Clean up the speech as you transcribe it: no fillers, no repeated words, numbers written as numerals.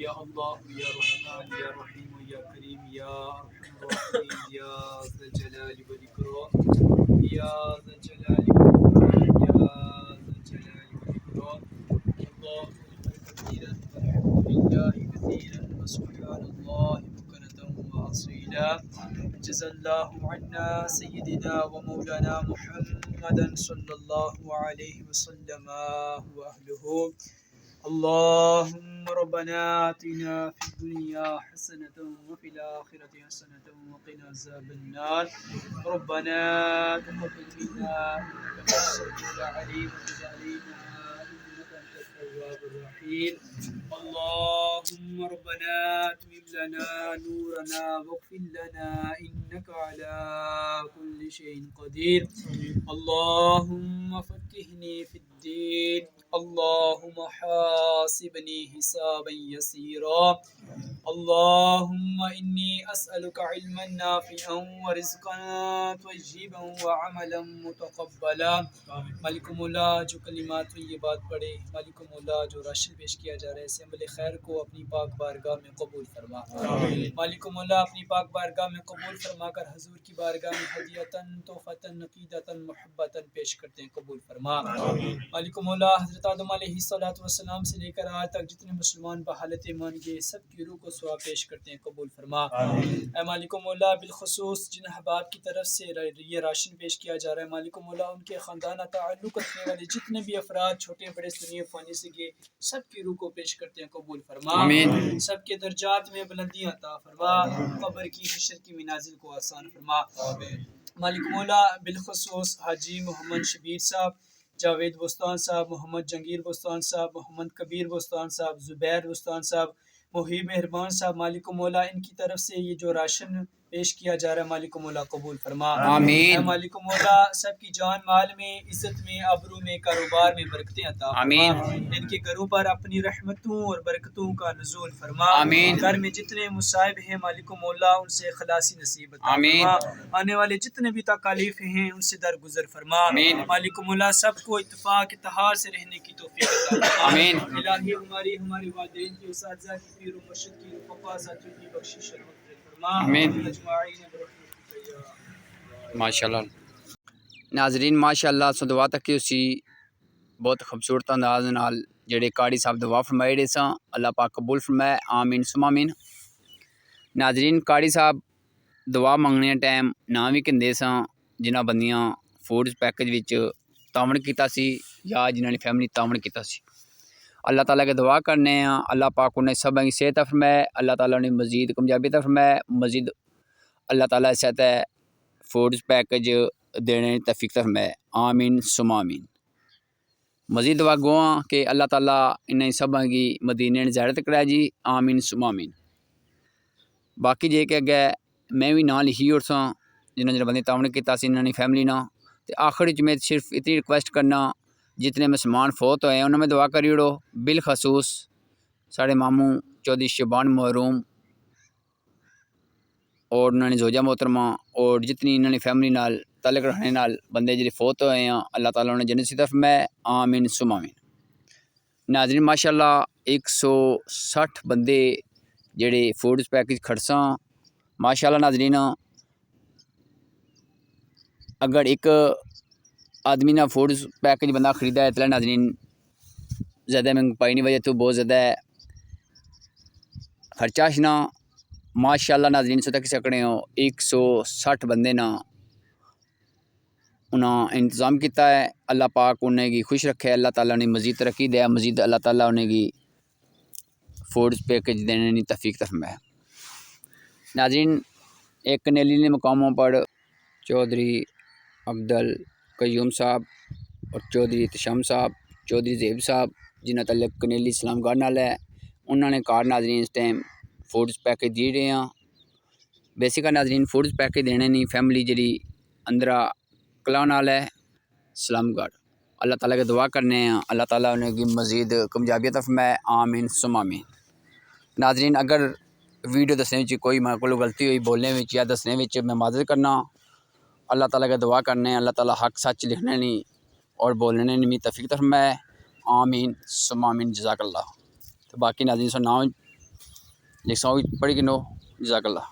یا اللہ یا رحمان یا رحیم یا کریم یا ارحم الراحمین یا ذا الجلال والاکرام یا ذا الجلال والاکرام یا ذا الجلال والاکرام اللہ کثیرا والحمد للہ کثیرا وسبحان اللہ بکرة وأصیلا جزا اللہ عنا سیدنا ومولانا محمدا صلی اللہ علیہ وسلم وأہلہ اللهم ربنا آتنا في الدنيا حسنة وفي الآخرة حسنة وقنا عذاب النار ربنا تقبل منا إنك أنت السميع العليم وتب علينا إنك أنت التواب الرحيم اللهم ربنا أتمم لنا نورنا واغفر لنا إنك على كل شيء قدير اللهم فقهني في الدين اللهم حاسبني حسابا يسيرا اللهم إني أسألك علما نافعا ورزقا طيبا وعملا متقبلا مالک مولا جو کلمات طیبات پڑھے مالک مولا جو راشن پیش کیا جا رہا ہے اسے عمل خیر کو اپنی پاک بارگاہ میں قبول فرما مالک مولا اپنی پاک بارگاہ میں قبول فرما کر حضور کی بارگاہ میں ہدیتاً تحفتاً عقیدتاً محبتاً پیش کرتے ہیں قبول فرما مالک مولا حضرت آدم علیہ السلام سے لے کر آج تک جتنے مسلمان بحالت ایمان گئے سب کی روح کو ثواب پیش کرتے ہیں قبول فرما اے مالک مولا بالخصوص جن احباب کی طرف سے یہ راشن پیش کیا جا رہا ہے مالک مولا ان کے خاندانہ تعلق رکھنے والے جتنے بھی افراد چھوٹے بڑے دنیا فانی سے گئے سب کی روح کو پیش کرتے ہیں قبول فرما سب کے درجات میں بلندیاں عطا فرما قبر کی حشر کی منازل کو آسان فرما مالک مولا بالخصوص حاجی محمد شبیر صاحب جاوید بستان صاحب محمد جنگیر بستان صاحب محمد کبیر بستان صاحب زبیر بستان صاحب محیب مہربان صاحب مالک مولا ان کی طرف سے یہ جو راشن پیش کیا جا رہا ہے مالک مولا قبول فرما اے مالک مولا سب کی جان مال میں عزت میں ابرو میں کاروبار میں برکتیں عطا فرما ان کے گھروں پر اپنی رحمتوں اور برکتوں کا نزول فرما گھر میں جتنے مصائب ہیں مالک مولا ان سے خلاصی نصیب عطا فرما آنے والے جتنے بھی تکالیف ہیں ان سے درگزر فرما مالک مولا سب کو اتفاق اتحاد سے رہنے کی توفیق عطا فرما الہی ہمارے والدین کی اساتذہ کی پیر و مرشد کی رفقا ساتھیوں کی بخشش ماشاء اللہ ناظرین ماشاء اللہ سو دعا تک اسی بہت خوبصورت انداز نال جڑے کاڑی صاحب دعا فرمائے رہے ساں اللہ پاک قبول فرمائے آمین ثم آمین ناظرین کاڑی صاحب دعا منگنے ٹائم نام بھی کہندے ساں جنہ بندیاں فوڈ پیکج وچ تعاون کیتا سی یا جنہاں نے فیملی تعاون کیتا سی اللہ تعالیٰ کے دعا کرنے ہیں اللہ پاک انہیں سب کی صحت فرمائے اللہ تعالیٰ نے مزید کامیابی فرمائے مزید اللہ تعالیٰ صحت ہے فوڈ پیکج دینے توفیق فرمائے آمین ثم آمین مزید دعا گواں کہ اللہ تعالیٰ انہیں سب کی مدینے زیارت کرائے جی آمین ثم آمین باقی جے کہ اگے میں بھی نام لکھی اور ساں جنہوں بندے تعاون کیتا سی انہوں نے فیملی نہ آخر میں صرف اتنی ریکویسٹ کرنا جتنے مسلمان فوت ہوئے ہیں انہوں میں دعا کری اڑو بالخصوص ساڑھے ماموں چودھری شبان محروم اور انہوں نے زوجہ محترمہ اور جتنی انہوں نے فیملی نال تعلق رکھنے نال بندے جڑے فوت ہوئے ہیں اللہ تعالیٰ نے جنت نصیب فرمائے آمین ثم آمین ناظرین ماشاء اللہ 160 بندے جڑے فوڈ پیکج کھڑساں ماشاء اللہ ناظرین اگر ایک آدمی نہ فوڈ پیکج بندہ خریدا ہے تو ناظرین زیادہ مہنگ پائی نہیں وجہ تو بہت زیادہ ہے خرچہ شنا ماشاء اللہ ناظرین سو تک سکڑے ہو 160 بندے نا انہاں انتظام کیتا ہے اللہ پاک انہیں کی خوش رکھے اللہ تعالیٰ نے مزید ترقی دیا مزید اللہ تعالیٰ انہیں کی فوڈ پیکج دینے کی توفیق فرمائے ناظرین ایک کنیلی نے مقاموں پر چودھری عبدل قیوم صاحب اور چودھری احتشام صاحب چودھری زیب صاحب جنہ تعلق کنیلی اسلام گڑھ نال ہے انہوں نے کار ناظرین اس ٹائم فوڈ پیکج دے رہے ہیں بیسیکا ناظرین فوڈ پیکج دینے نہیں فیملی جڑی اندرا کلا نال ہے اسلام گڑھ اللہ تعالیٰ کے دعا کرنے ہیں اللہ تعالیٰ انہیں کی مزید کامیابی عطا فرمائے آمین ثم آمین ناظرین اگر ویڈیو دسنے وچ کوئی میرے کو غلطی ہوئی بولنے وچ یا دسنے وچ میں معذرت کرنا اللہ تعالیٰ کے دعا کرنے اللہ تعالیٰ حق سچ لکھنے نہیں اور بولنے نہیں توفیق فرمائے آمین ثم آمین جزاک اللہ تو باقی ناظرین سو نام لکھساں بھی پڑھی کنو جزاک اللہ.